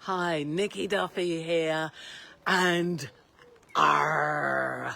Hi, Nikki Duffy here, and how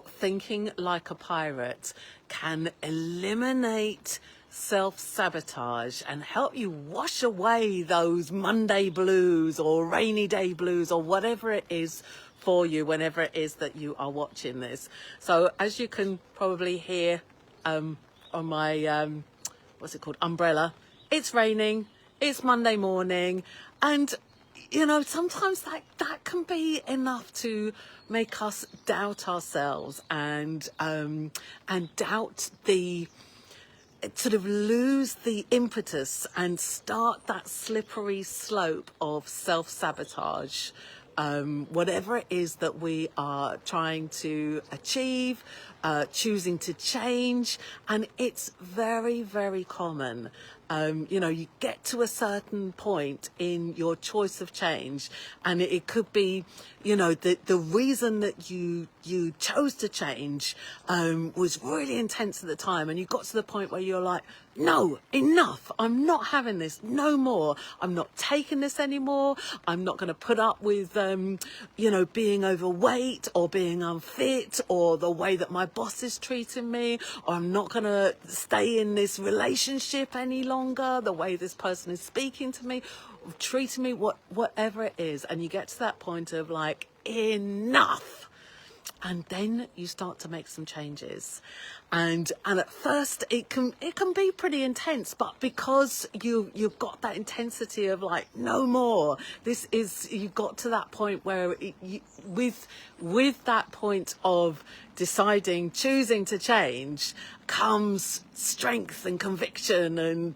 thinking like a pirate can eliminate self-sabotage and help you wash away those Monday blues or rainy day blues or whatever it is for you whenever it is that you are watching this. So as you can probably hear on my what's it called, umbrella, it's raining, it's Monday morning, and you know, sometimes that can be enough to make us doubt ourselves and doubt the, sort of lose the impetus and start that slippery slope of self-sabotage. Whatever it is that we are trying to achieve, choosing to change, and it's very, very common. You know, you get to a certain point in your choice of change, and it could be, you know, the reason that you chose to change was really intense at the time, and you got to the point where you're like, no, enough, I'm not having this, no more, I'm not taking this anymore, I'm not going to put up with, you know, being overweight or being unfit or the way that my boss is treating me, or I'm not going to stay in this relationship any longer, the way this person is speaking to me, treating me, whatever it is. And you get to that point of like, enough. And then you start to make some changes, and at first it can be pretty intense, but because you've got that intensity of like, no more, this is, you got to that point where with that point of deciding, choosing to change, comes strength and conviction and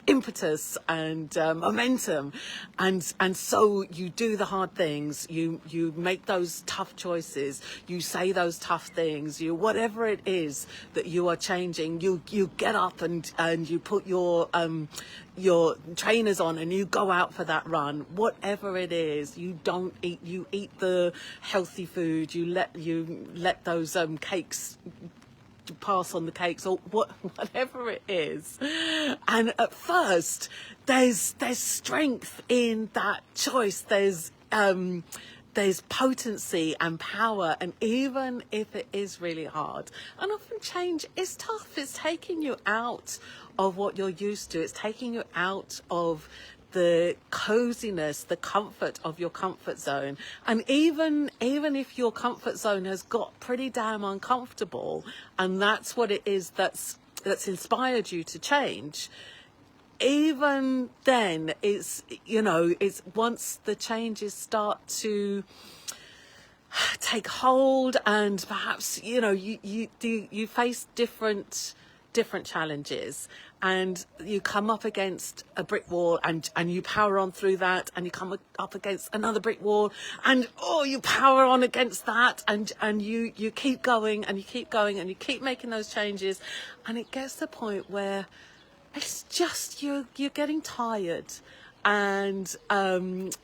impetus and momentum, and so you do the hard things, you make those tough choices, you say those tough things, you, whatever it is that you are changing, you get up and you put your trainers on and you go out for that run, whatever it is. You don't eat, you eat the healthy food, you let those cakes pass on, the cakes, or whatever it is. And at first there's strength in that choice, there's potency and power, and even if it is really hard, and often change is tough, it's taking you out of what you're used to, it's taking you out of the coziness, the comfort of your comfort zone. And even if your comfort zone has got pretty damn uncomfortable, and that's what it is that's inspired you to change, even then, it's, you know, it's once the changes start to take hold, and perhaps, you know, you face different challenges, and you come up against a brick wall, and you power on through that, and you come up against another brick wall, and you power on against that, and you keep going, and you keep going, and you keep making those changes, and it gets to the point where it's just you're getting tired, and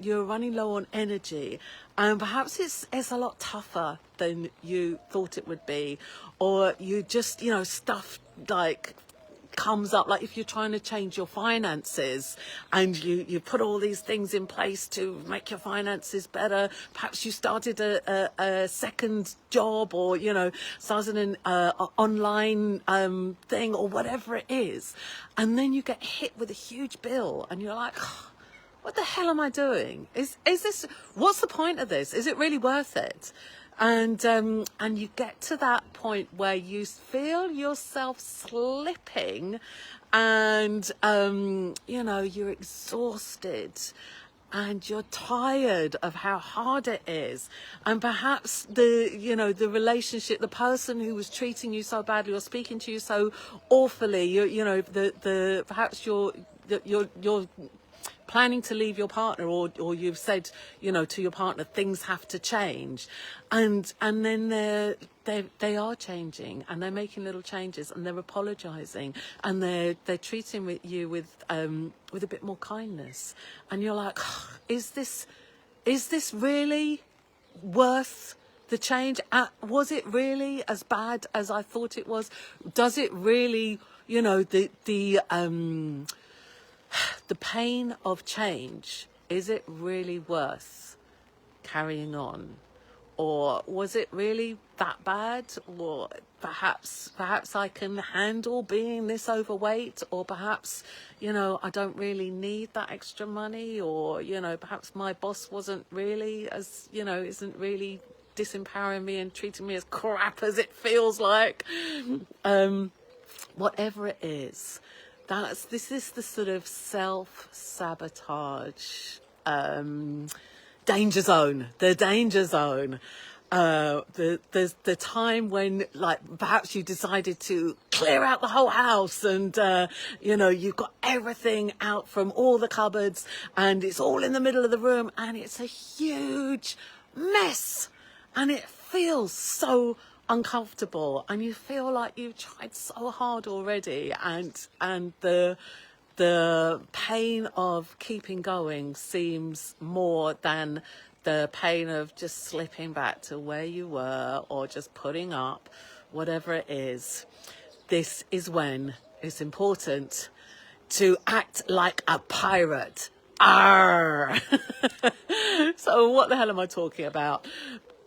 you're running low on energy, and perhaps it's a lot tougher than you thought it would be, or you just, you know, stuff like comes up, like if you're trying to change your finances and you put all these things in place to make your finances better, perhaps you started a second job, or, you know, started an online thing, or whatever it is, and then you get hit with a huge bill, and you're like, what the hell am I doing? Is this, what's the point of this? Is it really worth it? And you get to that point where you feel yourself slipping, and you know, you're exhausted, and you're tired of how hard it is, and perhaps the relationship, the person who was treating you so badly or speaking to you so awfully, you know, perhaps you're planning to leave your partner, or you've said, you know, to your partner, things have to change, and then they are changing, and they're making little changes, and they're apologizing, and they're treating you with a bit more kindness, and you're like, is this really worth the change? Was it really as bad as I thought it was? Does it really, you know, the pain of change is it really worth carrying on? Or was it really that bad? Or perhaps I can handle being this overweight, or perhaps, I don't really need that extra money, or, perhaps my boss wasn't really as, isn't really disempowering me and treating me as crap as it feels like. Whatever it is, this is the sort of self-sabotage, danger zone, the danger zone. The time when, like, perhaps you decided to clear out the whole house, and you've got everything out from all the cupboards, and it's all in the middle of the room, and it's a huge mess, and it feels so uncomfortable, and you feel like you've tried so hard already, and the pain of keeping going seems more than the pain of just slipping back to where you were, or just putting up, whatever it is. This is when it's important to act like a pirate. Arr! So what the hell am I talking about?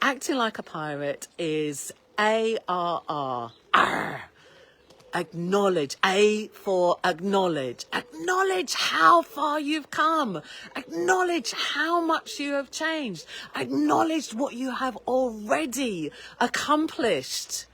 Acting like a pirate is ARR. Arr! Acknowledge. A for acknowledge. Acknowledge how far you've come. Acknowledge how much you have changed. Acknowledge what you have already accomplished.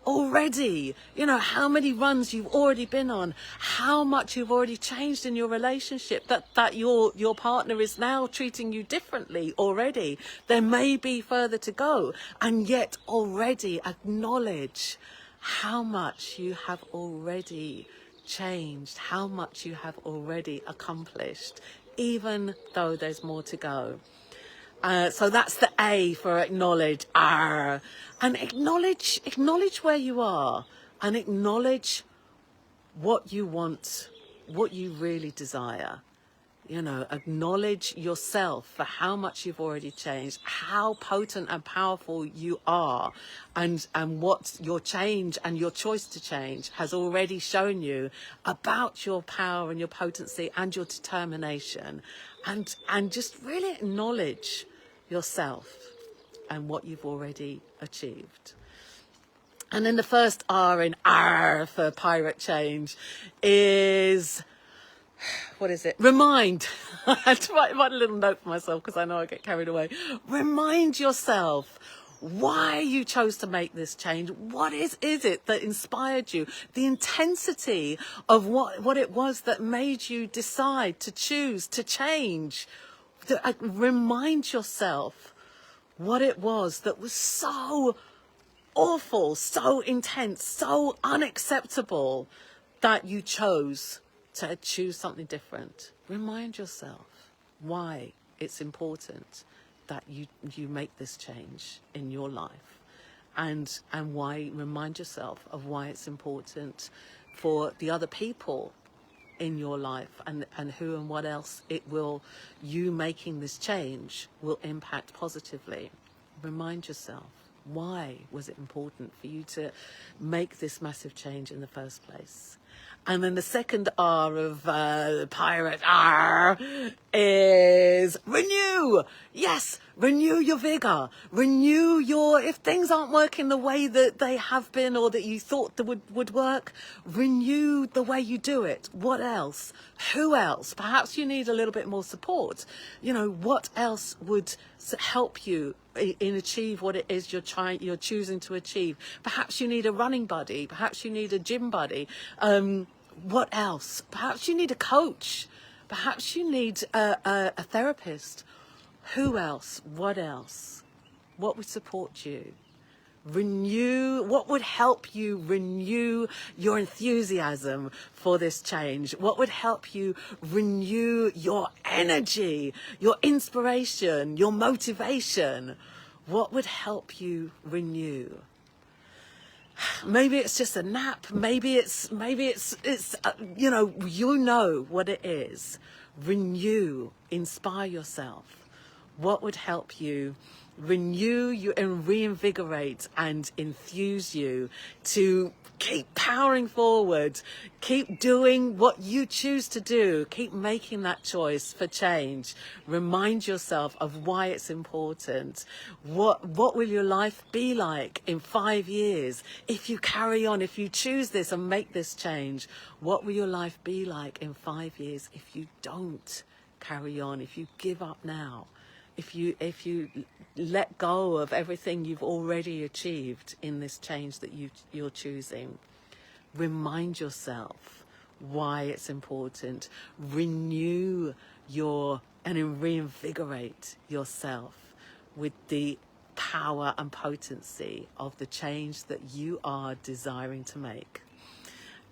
Already, how many runs you've already been on, how much you've already changed in your relationship, that your partner is now treating you differently already. There may be further to go, and yet already acknowledge how much you have already changed, how much you have already accomplished, even though there's more to go. So that's the A for acknowledge. And acknowledge where you are, and acknowledge what you want, what you really desire. Acknowledge yourself for how much you've already changed, how potent and powerful you are, and what your change and your choice to change has already shown you about your power and your potency and your determination, and just really acknowledge yourself and what you've already achieved. And then the first R in R for pirate change is, what is it? Remind. I had to write a little note for myself because I know I get carried away. Remind yourself why you chose to make this change. What is it that inspired you? The intensity of what it was that made you decide to choose to change. Remind yourself what it was that was so awful, so intense, so unacceptable that you chose to choose something different. Remind yourself why it's important that you make this change in your life, and remind yourself of why it's important for the other people in your life, and who and what else you making this change will impact positively. Remind yourself, why was it important for you to make this massive change in the first place? And then the second R of pirate R is renew. Yes, renew your vigor. Renew if things aren't working the way that they have been, or that you thought that would work, renew the way you do it. What else? Who else? Perhaps you need a little bit more support. What else would help you in achieve what it is you're choosing to achieve? Perhaps you need a running buddy. Perhaps you need a gym buddy. What else? Perhaps you need a coach. Perhaps you need a therapist. Who else? What else? What would support you? Renew. What would help you renew your enthusiasm for this change? What would help you renew your energy, your inspiration, your motivation? What would help you renew? Maybe it's just a nap. Maybe it's you know what it is. Renew, inspire yourself. What would help you renew you and reinvigorate and enthuse you to keep powering forward. Keep doing what you choose to do. Keep making that choice for change. Remind yourself of why it's important. What will your life be like in 5 years? If you carry on, if you choose this and make this change, what will your life be like in 5 years if you don't carry on, if you give up now? If you let go of everything you've already achieved in this change that you're choosing, remind yourself why it's important. Renew and reinvigorate yourself with the power and potency of the change that you are desiring to make.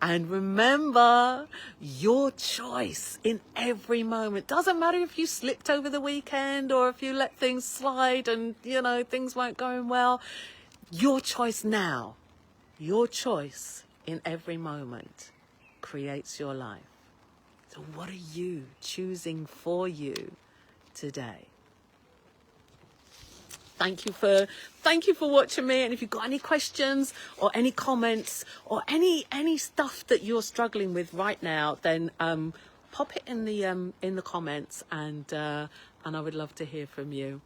And remember, your choice in every moment. Doesn't matter if you slipped over the weekend or if you let things slide and, things weren't going well. Your choice now, your choice in every moment creates your life. So what are you choosing for you today? Thank you for watching me. And if you've got any questions or any comments or any stuff that you're struggling with right now, then pop it in the comments, and I would love to hear from you.